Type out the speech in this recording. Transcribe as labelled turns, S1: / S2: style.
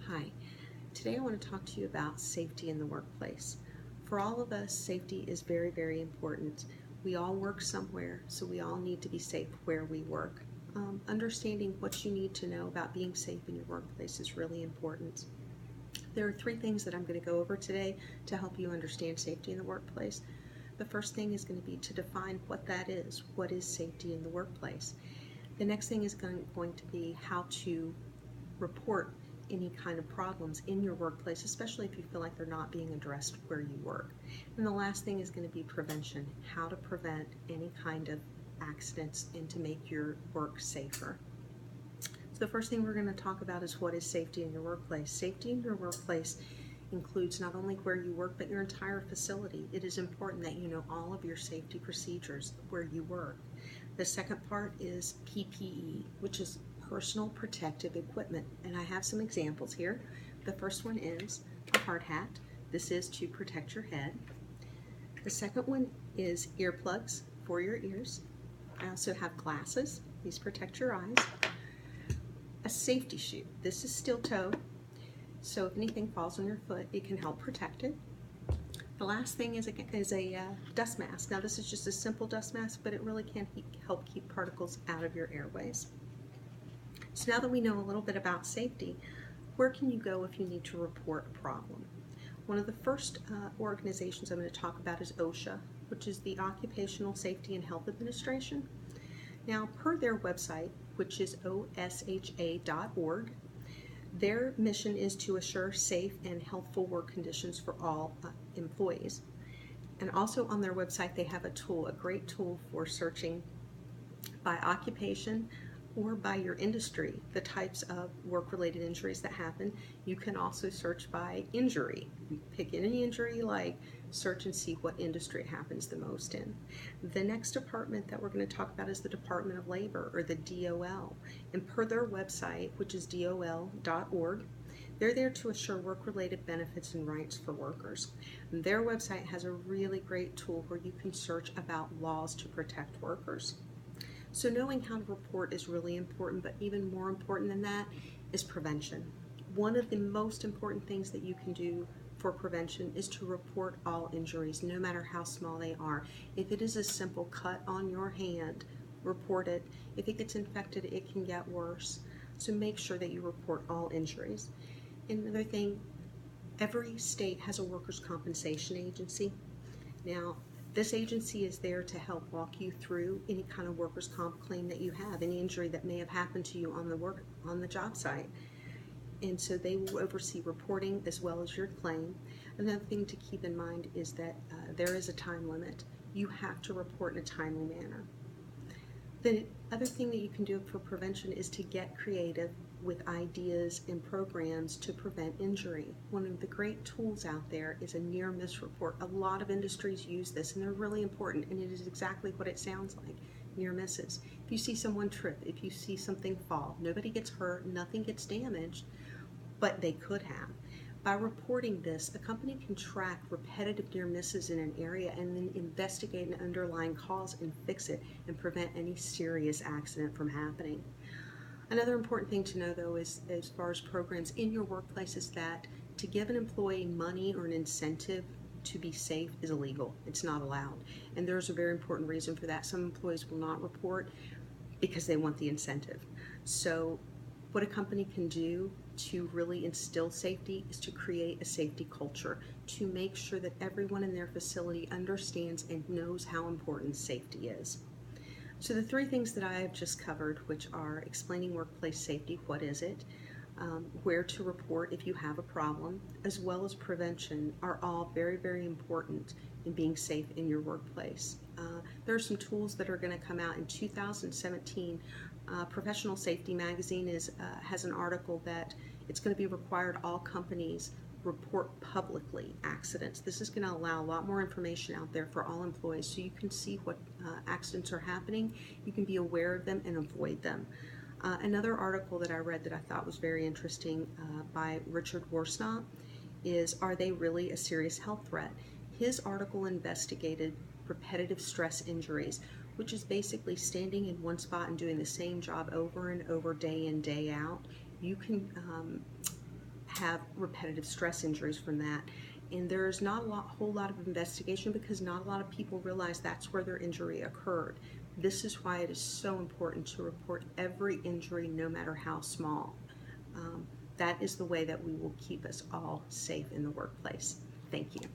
S1: Hi, today I want to talk to you about safety in the workplace. For all of us, safety is very, very important. We all work somewhere, so we all need to be safe where we work. Understanding what you need to know about being safe in your workplace is really important. There are three things that I'm going to go over today to help you understand safety in the workplace. The first thing is going to be to define what that is. What is safety in the workplace? The next thing is going to be how to report any kind of problems in your workplace, especially if you feel like they're not being addressed where you work. And the last thing is going to be prevention, how to prevent any kind of accidents and to make your work safer. So the first thing we're going to talk about is what is safety in your workplace. Safety in your workplace includes not only where you work, but your entire facility. It is important that you know all of your safety procedures where you work. The second part is PPE, which is personal protective equipment. And I have some examples here. The first one is a hard hat. This is to protect your head. The second one is earplugs for your ears. I also have glasses. These protect your eyes. A safety shoe. This is steel toe, so if anything falls on your foot, it can help protect it. The last thing is a dust mask. Now this is just a simple dust mask, but it really can help keep particles out of your airways. So now that we know a little bit about safety, where can you go if you need to report a problem? One of the first organizations I'm going to talk about is OSHA, which is the Occupational Safety and Health Administration. Now, per their website, which is osha.org, their mission is to assure safe and healthful work conditions for all employees. And also on their website, they have a tool, a great tool for searching by occupation or by your industry, the types of work-related injuries that happen. You can also search by injury. You pick any injury you like, search and see what industry it happens the most in. The next department that we're going to talk about is the Department of Labor, or the DOL. And per their website, which is dol.org, they're there to assure work-related benefits and rights for workers. And their website has a really great tool where you can search about laws to protect workers. So knowing how to report is really important, but even more important than that is prevention. One of the most important things that you can do for prevention is to report all injuries, no matter how small they are. If it is a simple cut on your hand, report it. If it gets infected, it can get worse. So make sure that you report all injuries. Another thing, every state has a workers' compensation agency. Now, this agency is there to help walk you through any kind of workers' comp claim that you have, any injury that may have happened to you on the job site. And so they will oversee reporting as well as your claim. Another thing to keep in mind is that there is a time limit. You have to report in a timely manner. The other thing that you can do for prevention is to get creative with ideas and programs to prevent injury. One of the great tools out there is a near miss report. A lot of industries use this and they're really important, and it is exactly what it sounds like, near misses. If you see someone trip, if you see something fall, nobody gets hurt, nothing gets damaged, but they could have. By reporting this, a company can track repetitive near misses in an area and then investigate an underlying cause and fix it and prevent any serious accident from happening. Another important thing to know, though, is as far as programs in your workplace, is that to give an employee money or an incentive to be safe is illegal. It's not allowed. And there's a very important reason for that. Some employees will not report because they want the incentive. So what a company can do to really instill safety is to create a safety culture, to make sure that everyone in their facility understands and knows how important safety is. So the three things that I have just covered, which are explaining workplace safety, what is it, where to report if you have a problem, as well as prevention, are all very, very important in being safe in your workplace. There are some tools that are going to come out in 2017. Professional Safety Magazine has an article that it's going to be required all companies report publicly accidents. This is going to allow a lot more information out there for all employees so you can see what accidents are happening, you can be aware of them and avoid them. Another article that I read that I thought was very interesting by Richard Worsnop is, Are They Really a Serious Health Threat? His article investigated repetitive stress injuries, which is basically standing in one spot and doing the same job over and over, day in, day out. You can have repetitive stress injuries from that. And there's not a whole lot of investigation because not a lot of people realize that's where their injury occurred. This is why it is so important to report every injury, no matter how small. That is the way that we will keep us all safe in the workplace. Thank you.